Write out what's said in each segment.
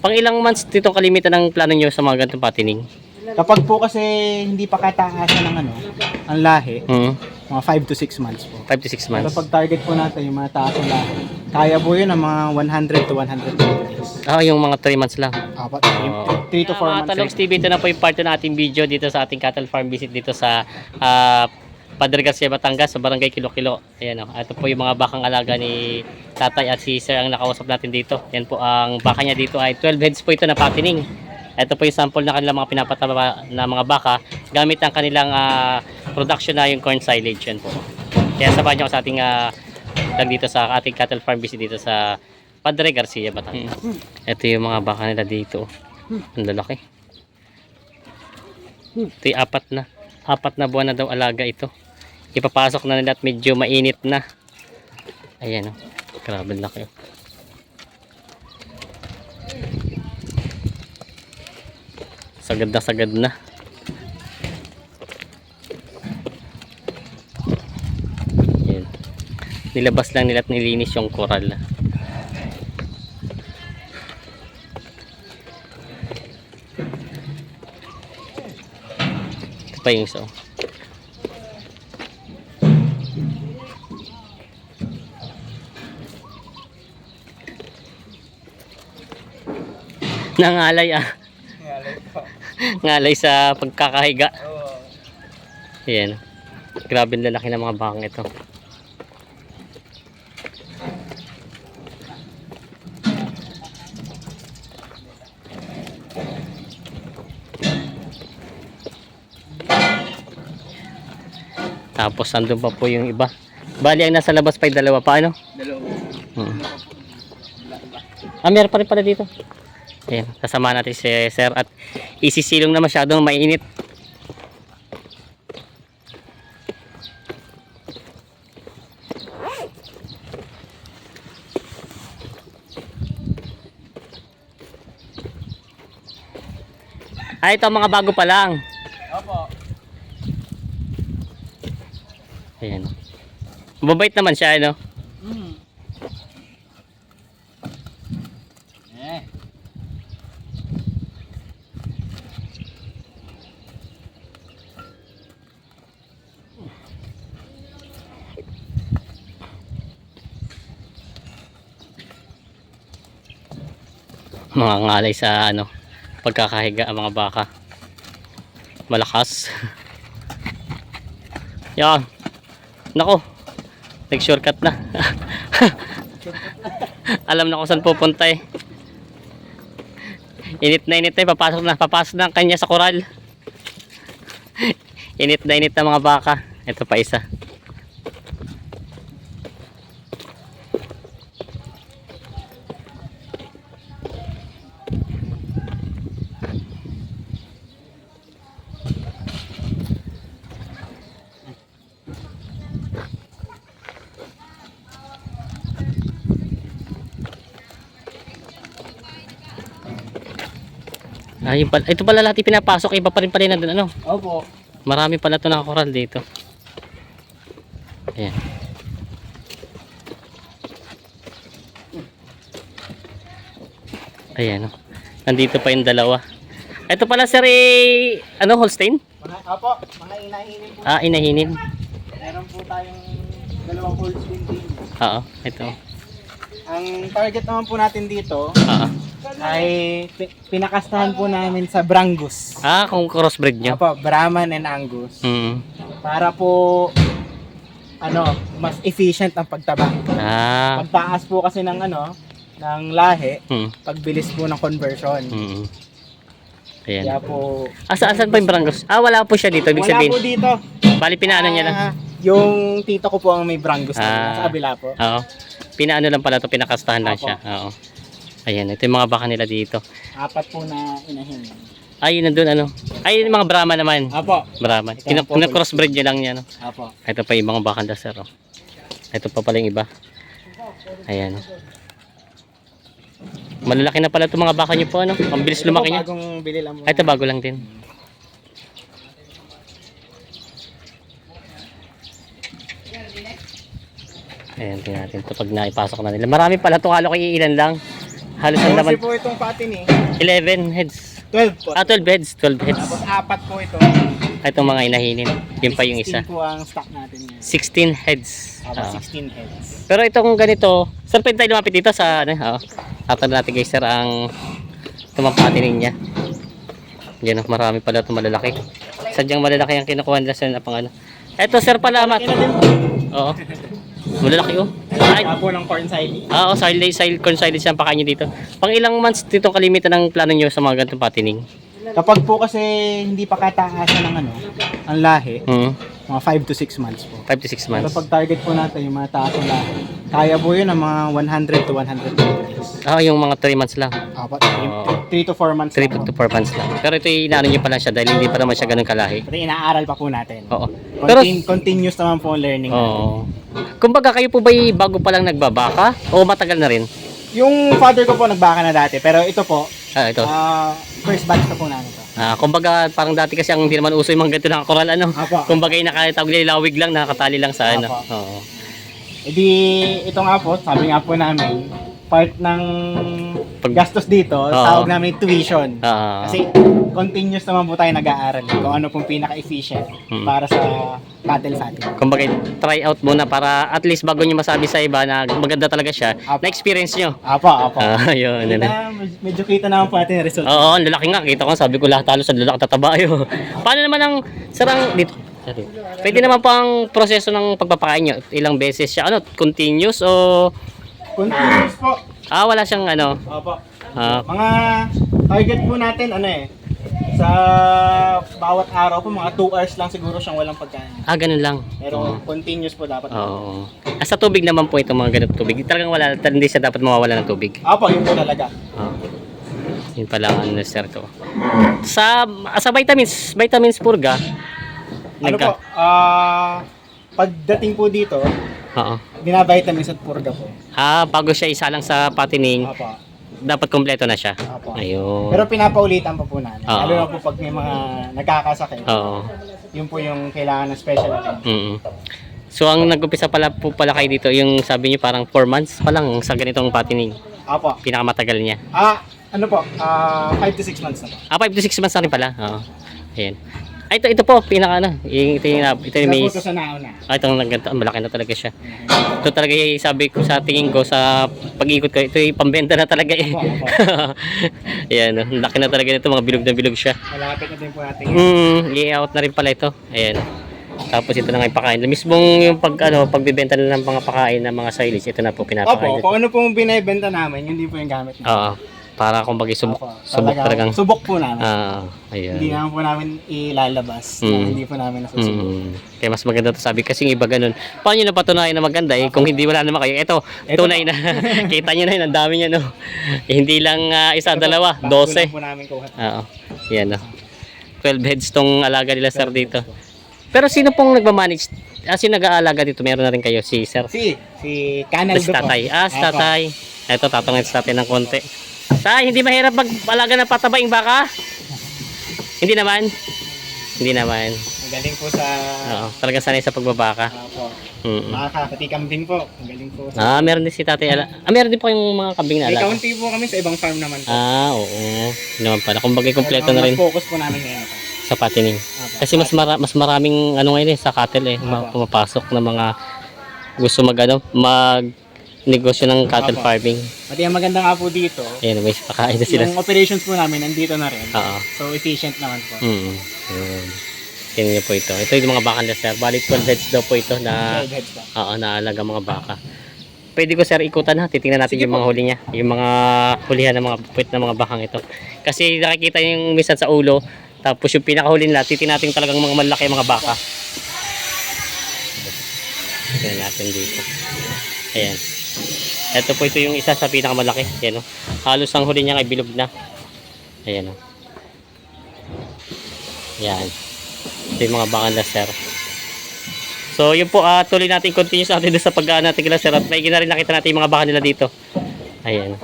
Pang ilang months dito kalimitan ng plano nyo sa mga ganitong patining? Kapag po kasi hindi pa kataasan ng ang lahi, mga 5 to 6 months po. 5 to 6 Pero months. pag target po natin yung mga taas ng lahi, kaya po yun ng mga 100 to 120 days. Yung mga 3 months lang. Apat, 3 to 4 Mga months. Talogs TV, ito na po yung part ng ating video dito sa ating cattle farm visit dito sa Padre Garcia, Batangas, sa Barangay Kilo-Kilo. Ayan o. Ito po yung mga bakang alaga ni tatay at si sir ang nakausap natin dito. Yan po ang baka niya dito ay 12 heads po ito na patining. Ito po yung sample na kanilang mga pinapataba na mga baka gamit ang kanilang production na yung corn silage. Yan po. Kaya sabahan niyo ako sa ating dito sa ating cattle farm visit dito sa Padre Garcia, Batangas. Ito yung mga baka nila dito. Ang lalaki. Ito yung apat na buwan na daw alaga ito. Ipapasok na nila at medyo mainit na. Ayan o. Grabe laki o. Sagad na. Ayan. Nilabas lang nila at nilinis yung coral. Ito pa yung isa o. Nangalay ngalay sa pagkakahiga. Ayan. Grabe ang lalaki ng mga bakang ito. Tapos andun pa po yung iba. Bali ang nasa labas pa yung dalawa pa ano? Dalawa. Meron pa rin pala dito. Ayan, kasama natin si sir at isisilong na masyadong mainit. Ito mga bago pa lang. Opo. Ayan. Mabait naman siya, ano? Mga ngalay sa pagkakahiga ang mga baka. Malakas. Yan. Nako. Nag-shortcut na. Alam na kung saan pupunta eh. Init na papasok na ang kanya sa koral. Init na mga baka. Ito pa isa. Ito pala lahat pinapasok, iba pa rin pala na doon, ano? Opo. Marami pala ito nakakoral dito. Ayan. Ayan, nandito pa yung dalawa. Ito pala sir, Holstein? Opo, mga inahinin po. Inahinin. Meron po tayong dalawang Holstein din. Oo, ito. Ang target naman po natin dito ay pinakastahan po namin sa Brangus. Kung crossbreed nyo? Opo, Brahman and Angus. Para po mas efficient ang pagtaba. Pagtaas po kasi ng ng lahi, pagbilis po ng conversion. Ayan. Kaya po saan pa yung Brangus? Wala po siya dito, ibig sabihin. wala po dito. Bali pinaano niya lang. Yung tito ko po ang may Brangus sa kabila po. Oo. Pinaano lang pala to, pinakastahan lang siya. Oo. Ayan, ito yung mga baka nila dito. 4 po na inahin. Yun nandun yung mga Brahman naman. Apo. Brahman. Crossbreed nyo lang yan. Apo. Ito pa yung mga baka nila sir. Ito pa pala yung iba. Ayan. Malalaki na pala itong mga baka nyo po. Ang bilis lumaki niya. Bagong bili lang mo. Ito bago lang din. Ayan, tingnan natin ito pag naipasok na nila. Marami pala ito, halo ko iilan lang. Halos ang laman. Kasi po itong patining, 11 heads. 12 po. 12 heads. 12 heads. Tapos 4 po ito. Itong mga inahinin. Yun pa yung isa. 16 po ang stock natin ngayon. 16 heads. Tapos 16 heads. Pero itong ganito, sir, pwede tayo lumapit dito sa, tatanong natin guys, sir, ang tumapatinin niya. Yan, marami pala itong malalaki. Sadyang malalaki ang kinukuha nila sir na pang ano. Ito, sir, pala, oo. Malalaki, oh. Kaya po ng corn silage. Oo, corn silage ang pakain nyo dito. Pang ilang months dito kalimitan ng plano nyo sa mga ganitong patining? Kapag po kasi hindi pa kataasan ng ang lahi, mga 5 to 6 months po. 5 to 6 Pero months. pag target po natin yung mga taas ng lahi, kaya po yun ng mga 100 to 120 days. Yung mga 3 months lang. Apat, 3 to 4 months 3 lang to po. 4 months lang. Pero ito inaano nyo pa lang siya dahil hindi pa naman siya ganun kalahi. Pero inaaral pa po natin. Oo. Pero, Continuous naman po ang learning. oo. Kumbaga kayo po ba bago pa lang nagbabaka o matagal na rin? Yung father ko po nagbaka na dati, pero ito po, Ito. first batch na po namin ito. Kumbaga parang dati kasi ang hindi naman uso yung mga ganito na koral Apo. Kumbaga yung nakatawag lawig lang, nakatali lang sa ano. Apo. Oo. E di, ito nga po, sabi nga po namin, part ng gastos dito, tawag namin tuition. Kasi continuous naman po tayo nag-aaral kung ano pong pinaka-efficient para sa cattle fatting. Kumbaga try out muna para at least bago nyo masabi sa iba na maganda talaga siya, Apo. na-experience nyo. Apo. Yun. Medyo kita naman po natin yung result. Oo, ang lalaki nga. Kita ko, sabi ko lahat halos ang lalaki tataba yun. Paano naman ang sarang dito? Sorry. Pwede naman po ang proseso ng pagpapakain nyo. Ilang beses siya? Continuous o... Continuous po. Wala siyang ano. Apo. Ah, Mga target po natin, sa bawat araw po, mga 2 hours lang siguro siyang walang pagkain. ganun lang. Pero continuous po dapat. Oo. Sa tubig naman po itong mga ganito tubig. Talagang wala, hindi siya dapat mawawala ng tubig. Apo, yun po talaga. Yun pala ang ano sir ko. Sa vitamins purga. Ano po, pagdating po dito, Oo. binavitamins at purga po. Bago siya isalang sa patining, Apo. dapat kompleto na siya. Apo. Ayun. Pero pinapaulitan pa po namin. Oo. Lalo na po pag may mga nagkakasakit. Oo. Yun po yung kailangan ng special attention. So ang nag-umpisa pala kayo dito, yung sabi niyo parang 4 months pa lang sa ganitong patining. Apo. Pinakamatagal niya. Ano po, 5 to 6 months na po. 5 to 6 months na rin pala. Oo. Ayan. Ito po, pinaka ano. Ito yung may... Ito sa nauna. Itong nagganto, malaki na talaga siya. Ito talaga yung sabi ko sa tingin ko sa pag-ikot ko, ito yung pambenta na talaga eh. Opo. Ayan, laki na talaga nito, mga bilog na bilog siya. Malapit na din po natin. I-out na rin pala ito. Ayan. Tapos ito na nga yung pakain. Mismong yung pagbebenta nila ng mga pakain ng mga silage, ito na po pinapakain. Opo, kung ano pong binibenta namin, yun din po yung gamit namin. Oo. Para kung bagay subok talagang. Subok po namin. Ayan. Hindi naman po namin ilalabas. Hindi po namin nasusubok. Kaya mas maganda to sabi kasi yung iba ganun. Paano nyo napatunayan na maganda kung hindi wala naman kayo? Ito tunay na. Kita nyo na yun, ang dami nyo hindi lang isa, dalawa, 12. Po namin kuha. Oo. Yan 12 heads tong alaga nila sir dito. Pero sino pong nagmamanage? Sino nag-aalaga dito? Meron na rin kayo si sir? Si Canal Si tatay. Si tatay. Ito, tatangin sa tatay ng konti. Hindi mahirap mag-alaga ng patabaing baka? Hindi naman. Hindi naman. Magaling po sa... Oo, talagang sanay sa pagbabaka. Opo. Pati kambing po. Magaling po. Meron din si tatay. Meron din po yung mga kambing na May alaga. kaunti po kami sa ibang farm naman po. Oo. Yun naman pala. Kung bagay kompleto na rin Mas focus po namin ngayon po. sa patining. Kasi mas maraming ngayon sa cattle pumapasok na mga gusto negosyo ng cattle farming. Pati ang maganda nga po dito, Ayan, may pakain na sila. yung operations po namin nandito na rin. Oo. So efficient naman po. Yun. Tingnan niyo po ito. Ito yung mga baka na sir. Balik 12 heads daw po ito na 12 heads pa. naalaga mga baka. Pwede ko sir ikutan titingnan natin yung mga huli niya. Yung mga hulihan ng mga puwit ng mga bakang ito. Kasi nakikita yung minsan sa ulo. Tapos yung pinakahuli nila, titingnan natin talagang mga malaki mga baka. Tingnan natin dito. Ayan. Ito po ito yung isa sa pinakamalaki. Ayan, halos ang huli niya ay bilog na. Ayan. Ayan. Ito yung mga baka na sir. So yun po, tuloy natin continue sa atin sa pag-aan natin kila sir. At may na rin nakita natin yung mga baka nila dito. Ayan.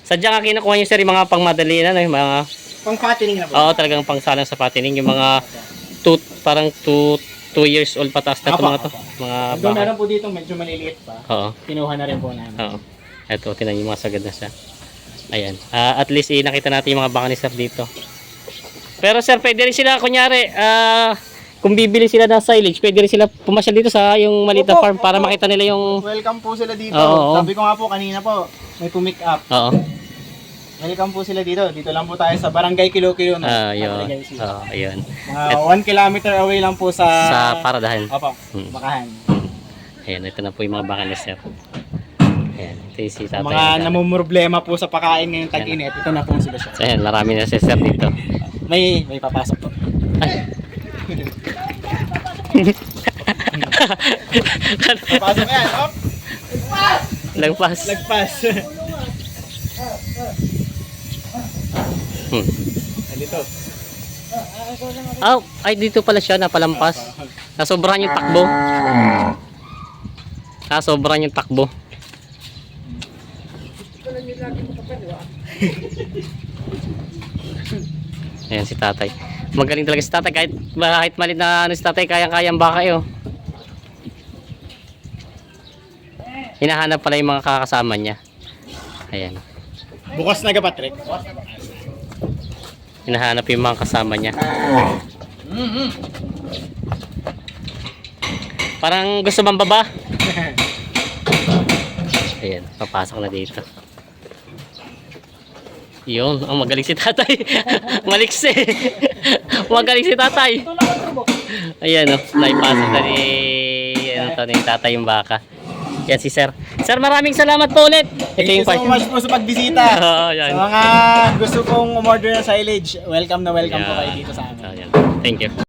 Sadya nga kinukuha nyo sir yung mga pangmadali na, yung mga... Pang fattening na po. Oo, talagang pangsalang sa patining. Yung mga parang 2 years old pataas na ito mga to. Mga Doon baka. meron po dito medyo maliliit pa. Oo. Kinuha na rin po namin. Oo. Ito, tinan yung mga sagad na siya. Ayan. At least nakita natin yung mga baka ni sir dito. Pero sir, pwede rin sila, kunyari, kung bibili sila ng silage, pwede rin sila pumasyal dito sa yung maliit na Opo, farm para opo. makita nila yung... Welcome po sila dito. Oo. Sabi ko nga po kanina po, may pumick up. Oo. Welcome po sila dito. Dito lang po tayo sa Barangay Kilo-Kilo. Ayun. Ayun. Mga 1 kilometer away lang po sa... Sa Paradahan. Opo, Hmm. Bakahan. Ayan, ito na po yung mga baka ni sir. Ayan, ito yung si tatay. Mga namumroblema po sa pakain ngayong tag-init, ito na po sila siya. So, ayan, marami na si sir dito. May papasok po. Ay. Papasok yan. Op! Lagpas. Lagpas. Dito. Ay, dito pala siya, napalampas. Nasobrahan yung takbo. Nasobrahan yung takbo. Ayan si tatay. Magaling talaga si tatay. Kahit malit na si tatay, kayang-kayang baka eh. Oh. Hinahanap pala yung mga kakasama niya. Ayan. Bukas na ka, Patrick. Hinahanap yung mga kasama niya. Parang gusto bang baba? Ayan, papasok na dito. Yun, ang magaling si tatay. Maliksi. Magaling si tatay. Ayan o, naipasok na ni tatay yung baka. Yan si sir. Sir, maraming salamat po ulit. Thank you so much po sa pagbisita. Yan. Sa mga gusto pong umorder ng silage, welcome na welcome po kayo dito sa amin. Ayan. Thank you.